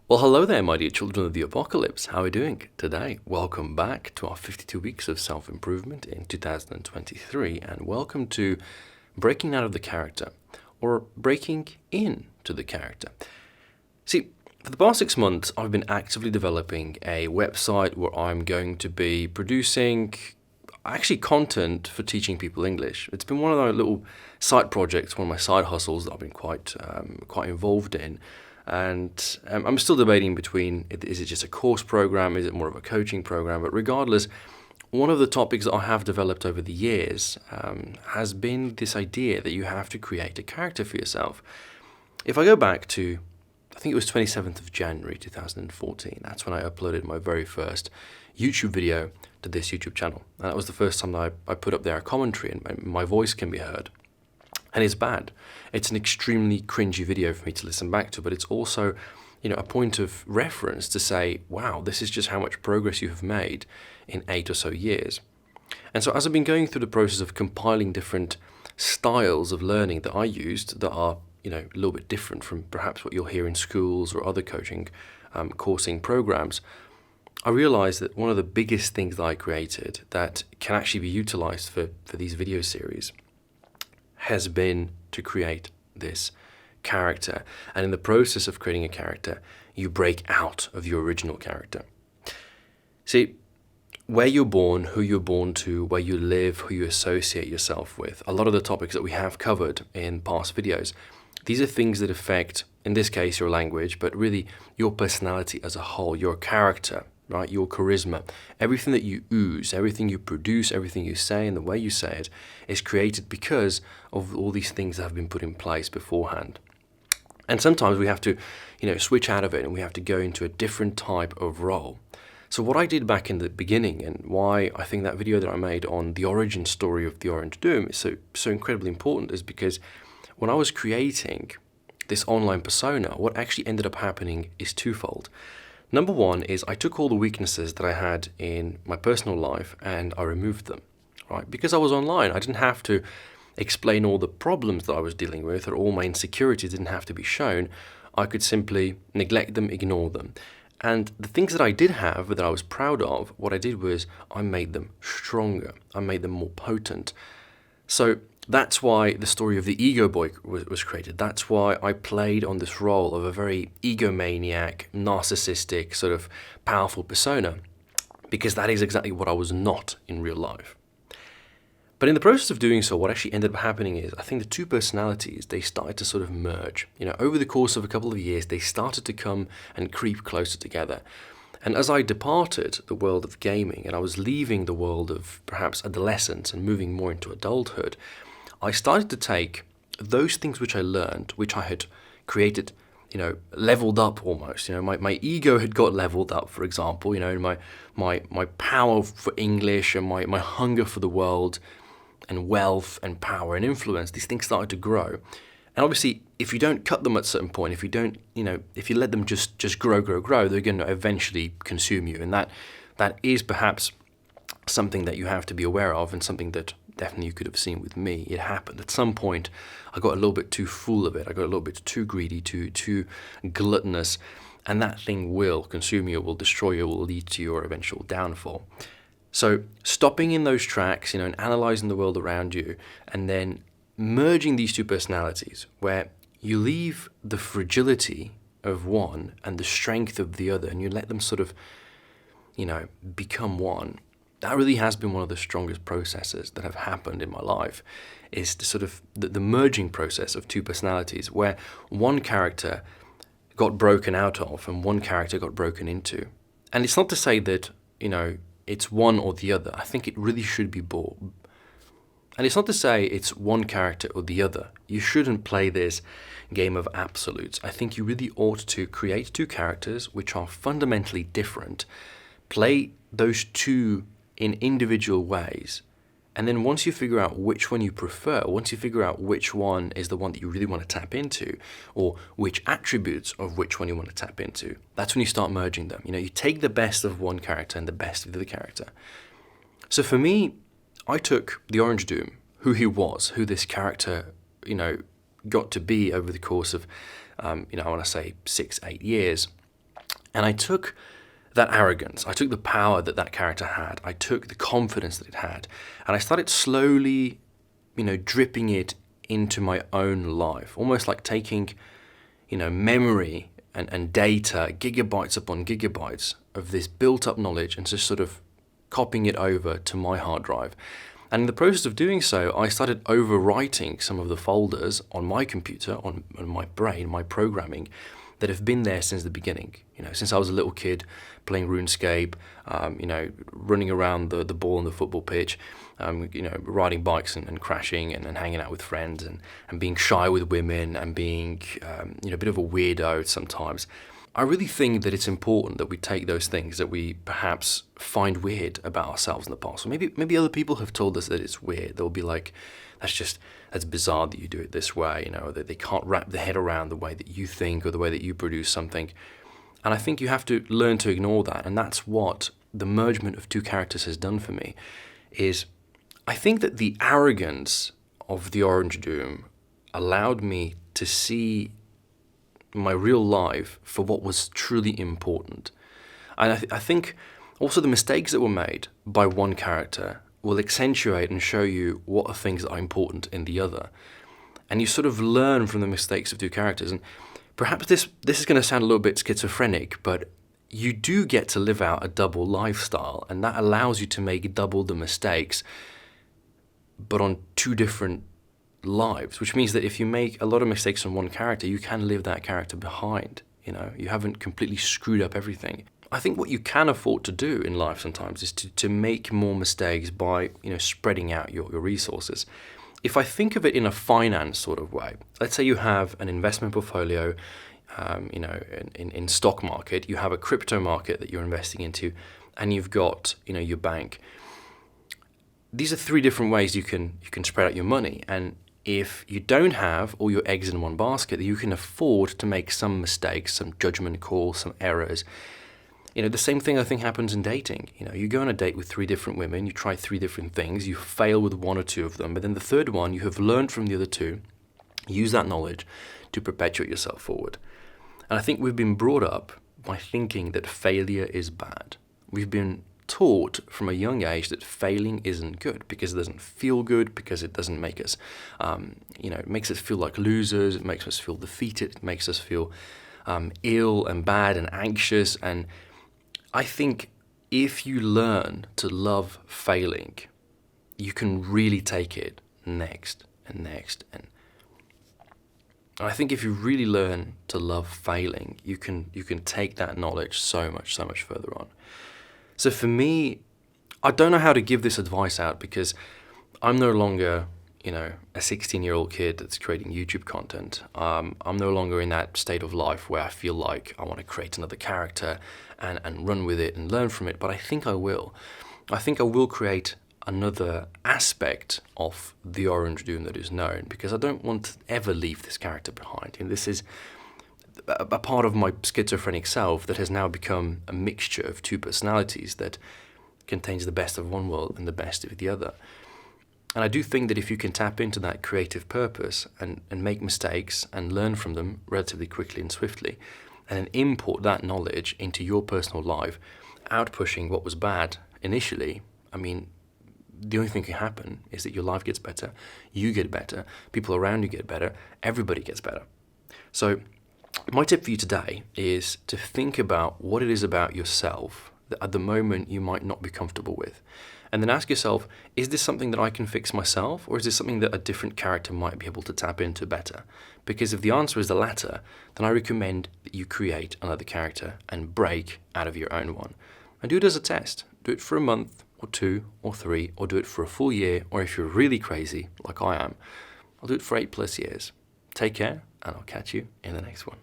Well, hello there, my dear children of the apocalypse. How are we doing today? Welcome back to our 52 weeks of self-improvement in 2023, and welcome to breaking out of the character, or breaking into the character. See, for the past 6 months, I've been actively developing a website where I'm going to be producing actually content for teaching people English. It's been one of those little side projects, one of my side hustles that I've been quite involved in. And I'm still debating between, is it just a course program, is it more of a coaching program? But regardless, one of the topics that I have developed over the years has been this idea that you have to create a character for yourself. If I go back to, I think it was 27th of January 2014, that's when I uploaded my very first YouTube video to this YouTube channel. And that was the first time that I put up there a commentary and my voice can be heard. And it's bad. It's an extremely cringy video for me to listen back to, but it's also, a point of reference to say, wow, this is just how much progress you have made in 8 or so years. And so as I've been going through the process of compiling different styles of learning that I used that are, a little bit different from perhaps what you'll hear in schools or other coaching, coursing programs, I realized that one of the biggest things that I created that can actually be utilized for these video series has been to create this character. And in the process of creating a character, you break out of your original character. See, where you're born, who you're born to, where you live, who you associate yourself with, a lot of the topics that we have covered in past videos, these are things that affect, in this case, your language, but really your personality as a whole, your character, right? Your charisma, everything that you ooze, everything you produce, everything you say, and the way you say it is created because of all these things that have been put in place beforehand. And sometimes we have to, switch out of it and we have to go into a different type of role. So what I did back in the beginning, and why I think that video that I made on the origin story of theOrangeDoom is so incredibly important, is because when I was creating this online persona, what actually ended up happening is twofold. Number one is I took all the weaknesses that I had in my personal life and I removed them, right? Because I was online, I didn't have to explain all the problems that I was dealing with, or all my insecurities didn't have to be shown. I could simply neglect them, ignore them. And the things that I did have that I was proud of, what I did was I made them stronger. I made them more potent. So that's why the story of the ego boy was created. That's why I played on this role of a very egomaniac, narcissistic, sort of powerful persona, because that is exactly what I was not in real life. But in the process of doing so, what actually ended up happening is I think the two personalities, they started to sort of merge. Over the course of a couple of years, they started to come and creep closer together. And as I departed the world of gaming and I was leaving the world of perhaps adolescence and moving more into adulthood, I started to take those things which I learned, which I had created, leveled up almost. My ego had got leveled up, for example, my power for English and my hunger for the world and wealth and power and influence, these things started to grow. And obviously, if you don't cut them at a certain point, if you don't, if you let them just grow, they're going to eventually consume you. And that is perhaps something that you have to be aware of, and something that definitely you could have seen with me. It happened. At some point, I got a little bit too full of it. I got a little bit too greedy, too gluttonous, and that thing will consume you, will destroy you, will lead to your eventual downfall. So stopping in those tracks, and analyzing the world around you, and then merging these two personalities, where you leave the fragility of one and the strength of the other, and you let them sort of, become one. That really has been one of the strongest processes that have happened in my life, is the sort of the merging process of two personalities, where one character got broken out of and one character got broken into. And it's not to say that, it's one or the other. I think it really should be both. And it's not to say it's one character or the other. You shouldn't play this game of absolutes. I think you really ought to create two characters which are fundamentally different, play those two in individual ways, and then once you figure out which one you prefer, once you figure out which one is the one that you really want to tap into, or which attributes of which one you want to tap into, that's when you start merging them. You take the best of one character and the best of the other character. So for me, I took theOrangeDoom, who he was, who this character, got to be over the course of, I want to say 6-8 years, And I took that arrogance, I took the power that that character had, I took the confidence that it had, and I started slowly, dripping it into my own life, almost like taking, memory and data, gigabytes upon gigabytes of this built up knowledge and just sort of copying it over to my hard drive. And in the process of doing so, I started overwriting some of the folders on my computer, on my brain, my programming, that have been there since the beginning. Since I was a little kid playing RuneScape, running around the ball on the football pitch, riding bikes and crashing and hanging out with friends and being shy with women and being, a bit of a weirdo sometimes. I really think that it's important that we take those things that we perhaps find weird about ourselves in the past. Or maybe other people have told us that it's weird. They'll be like, that's bizarre that you do it this way, that they can't wrap their head around the way that you think or the way that you produce something. And I think you have to learn to ignore that. And that's what the mergement of two characters has done for me, is I think that the arrogance of theOrangeDoom allowed me to see my real life for what was truly important. And I think also the mistakes that were made by one character will accentuate and show you what are things that are important in the other. And you sort of learn from the mistakes of two characters. And perhaps this is going to sound a little bit schizophrenic, but you do get to live out a double lifestyle, and that allows you to make double the mistakes, but on two different lives, which means that if you make a lot of mistakes on one character, you can leave that character behind. You haven't completely screwed up everything. I think what you can afford to do in life sometimes is to make more mistakes by spreading out your resources. If I think of it in a finance sort of way, let's say you have an investment portfolio, in stock market, you have a crypto market that you're investing into, and you've got your bank. These are three different ways you can spread out your money. And if you don't have all your eggs in one basket, you can afford to make some mistakes, some judgment calls, some errors. The same thing I think happens in dating. You go on a date with three different women, you try three different things, you fail with one or two of them, but then the third one you have learned from the other two, use that knowledge to perpetuate yourself forward. And I think we've been brought up by thinking that failure is bad. We've been taught from a young age that failing isn't good because it doesn't feel good, because it doesn't make us, it makes us feel like losers, it makes us feel defeated, it makes us feel ill and bad and anxious. And I think if you learn to love failing, you can really take it next and next. And I think if you really learn to love failing, you can take that knowledge so much further on. So for me, I don't know how to give this advice out because I'm no longer, a 16-year-old kid that's creating YouTube content. I'm no longer in that state of life where I feel like I want to create another character and run with it and learn from it, but I think I will. I think I will create another aspect of theOrangeDoom that is known, because I don't want to ever leave this character behind. This is a part of my schizophrenic self that has now become a mixture of two personalities that contains the best of one world and the best of the other. And I do think that if you can tap into that creative purpose and make mistakes and learn from them relatively quickly and swiftly, and then import that knowledge into your personal life, out pushing what was bad initially, the only thing that can happen is that your life gets better, you get better, people around you get better, everybody gets better. So my tip for you today is to think about what it is about yourself that at the moment you might not be comfortable with. And then ask yourself, is this something that I can fix myself, or is this something that a different character might be able to tap into better? Because if the answer is the latter, then I recommend that you create another character and break out of your own one. And do it as a test. Do it for a month, or 2, or 3, or do it for a full year, or if you're really crazy, like I am, I'll do it for 8+ years. Take care, and I'll catch you in the next one.